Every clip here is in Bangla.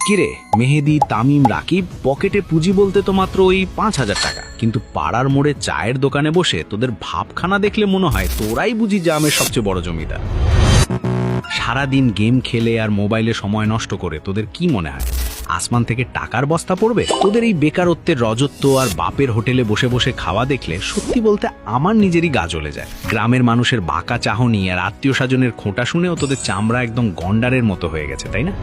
কিরে মেহেদি, তামিম, রাকিব, পকেটে পুঁজি বলতে তো মাত্র ওই 5,000 টাকা, কিন্তু পাড়ার মোড়ে চায়ের দোকানে বসে তোদের ভাবখানা দেখলে মনে হয় তোরাই বুঝি গ্রামের সবচেয়ে বড় জমিদার। সারাদিন গেম খেলে আর মোবাইলে সময় নষ্ট করে তোদের কি মনে হয় আসমান থেকে টাকার বস্তা পড়বে? তোদের এই বেকারত্বের রজত্ব আর বাপের হোটেলে বসে বসে খাওয়া দেখলে সত্যি বলতে আমার নিজেরই গা জ্বলে যায়। গ্রামের মানুষের বাঁকা চাহনি আর আত্মীয় স্বজনের খোঁটা শুনেও তোদের চামড়া একদম গন্ডারের মতো হয়ে গেছে, তাই না?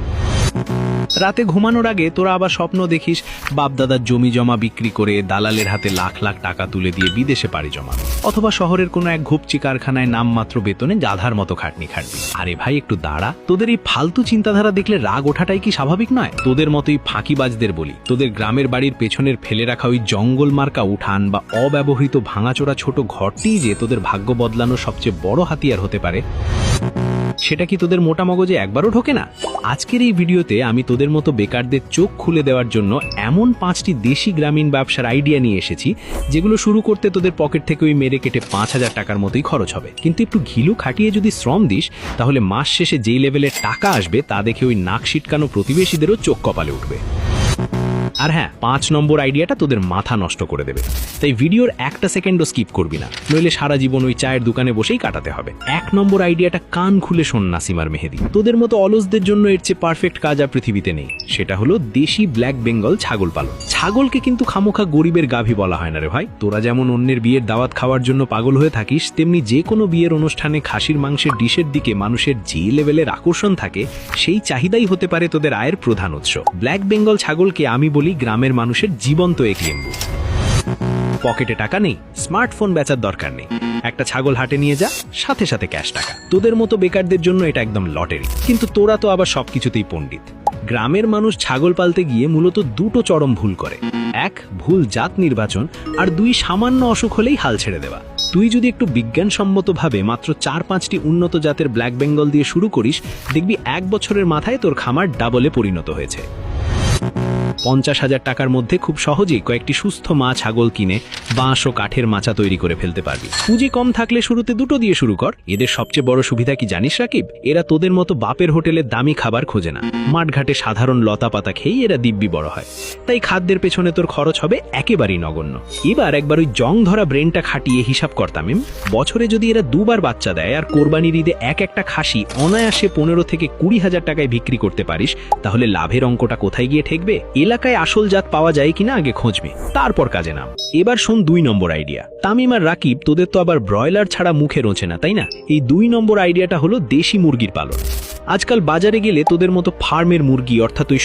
রাতে ঘুমানোর আগে তোরা আবার স্বপ্ন দেখিস বাপদাদার জমি জমা বিক্রি করে দালালের হাতে লাখ লাখ টাকা তুলে দিয়ে বিদেশে পাড়ি জমা, অথবা শহরের কোনো এক ঘুপচি কারখানায় নামমাত্র বেতনে গাধার মতো খাটনি খাটবি। আরে ভাই একটু দাঁড়া, তোদের এই ফালতু চিন্তাধারা দেখলে রাগ ওঠাটাই কি স্বাভাবিক নয়? তোদের মতোই ফাঁকিবাজদের বলি, তোদের গ্রামের বাড়ির পেছনের ফেলে রাখা ওই জঙ্গল মার্কা উঠান বা অব্যবহৃত ভাঙাচোরা ছোট ঘরটিই যে তোদের ভাগ্য বদলানোর সবচেয়ে বড় হাতিয়ার হতে পারে, সেটা কি তোদের মোটা মগজে একবারও ঢোকে না? আজকের এই ভিডিওতে আমি তোদের মতো বেকারদের চোখ খুলে দেওয়ার জন্য এমন 5টি দেশি গ্রামীণ ব্যবসার আইডিয়া নিয়ে এসেছি যেগুলো শুরু করতে তোদের পকেট থেকে ওই মেরে কেটে 5,000 টাকার মতোই খরচ হবে, কিন্তু একটু ঘিলু খাটিয়ে যদি শ্রম দিস তাহলে মাস শেষে যেই লেভেলের টাকা আসবে তা দেখে ওই নাক সিটকানো প্রতিবেশীদেরও চোখ কপালে উঠবে। আর হ্যাঁ, 5 নম্বর আইডিয়াটা তোদের মাথা নষ্ট করে দেবে, তাই ভিডিওর একটা সেকেন্ডও স্কিপ করবি না, নইলে সারা জীবন ওই চায়ের দোকানে বসেই কাটাতে হবে। 1 নম্বর আইডিয়াটা কান খুলে শোন নাসিম আর মেহেদি, তোদের মতো অলসদের জন্য এর চেয়ে পারফেক্ট কাজ আর পৃথিবীতে নেই। সেটা হলো দেশি ব্ল্যাক বেঙ্গল ছাগল পালন। ছাগলকে কিন্তু খামোখা গরিবের গাভী বলা হয় না রে ভাই। তোরা যেমন অন্যের বিয়ের দাওয়াত খাওয়ার জন্য পাগল হয়ে থাকিস, তেমনি যে কোনো বিয়ের অনুষ্ঠানে খাসির মাংসের ডিশের দিকে মানুষের যে লেভেলের আকর্ষণ থাকে সেই চাহিদাই হতে পারে তোদের আয়ের প্রধান উৎস। ব্ল্যাক বেঙ্গল ছাগলকে আমি বলি গ্রামের মানুষের জীবন্ত এক লেম্বু। পকেটে টাকা নেই, স্মার্টফোন বেচার দরকার নেই, একটা ছাগল হাটে নিয়ে যা, সাথে সাথে ক্যাশ টাকা। তোদের মতো বেকারদের জন্য এটা একদম লটারি। কিন্তু তোরা তো আবার সবকিছুতেই পণ্ডিত। গ্রামের মানুষ ছাগল পালতে গিয়ে মূলত দুটো চরম ভুল করে, 1 ভুল জাত নির্বাচন, আর 2 সামান্য অসুখ হলেই হাল ছেড়ে দেওয়া। তুই যদি একটু বিজ্ঞানসম্মতভাবে মাত্র 4-5টি উন্নত জাতের ব্ল্যাক বেঙ্গল দিয়ে শুরু করিস, দেখবি 1 বছরের মাথায় তোর খামার ডাবলে পরিণত হয়েছে। 50,000 টাকার মধ্যে খুব সহজেই কয়েকটি সুস্থ মা ছাগল কিনে বাঁশ ও কাঠের মাচা তৈরি করে ফেলতে পারবি। পুঁজি কম থাকলে শুরুতে 2টো দিয়ে শুরু কর। এদের সবচেয়ে বড় সুবিধা কি জানিস রাকিব? এরা তোদের মতো বাপের হোটেলে দামি খাবার খোঁজে না, মাঠঘাটে সাধারণ লতা পাতা খেয়েই এরা দিব্যি বড় হয়। তাই খাদ্যের পেছনে তোর খরচ হবে একেবারেই নগণ্য। এবার একবার ওই জং ধরা ব্রেনটা খাটিয়ে হিসাব করতাম, বছরে যদি এরা 2 বার বাচ্চা দেয় আর কোরবানির ঈদে একটা খাসি অনায়াসে 15 থেকে 20,000 টাকায় বিক্রি করতে পারিস, তাহলে লাভের অঙ্কটা কোথায় গিয়ে ঠেকবে? এলাকায় আসল জাত পাওয়া যায় কিনা আগে খোঁজবে, তারপর কাজে নাম। এবার শোন 2 নম্বর আইডিয়া। তামিম আর রাকিব, তোদের তো আবার ব্রয়লার ছাড়া মুখে রোচে না, তাই না? এই 2 নম্বর আইডিয়াটা হলো দেশি মুরগির পালন। আজকাল বাজারে গেলে তোদের মতো ফার্মের মুরগি, অর্থাৎ ওই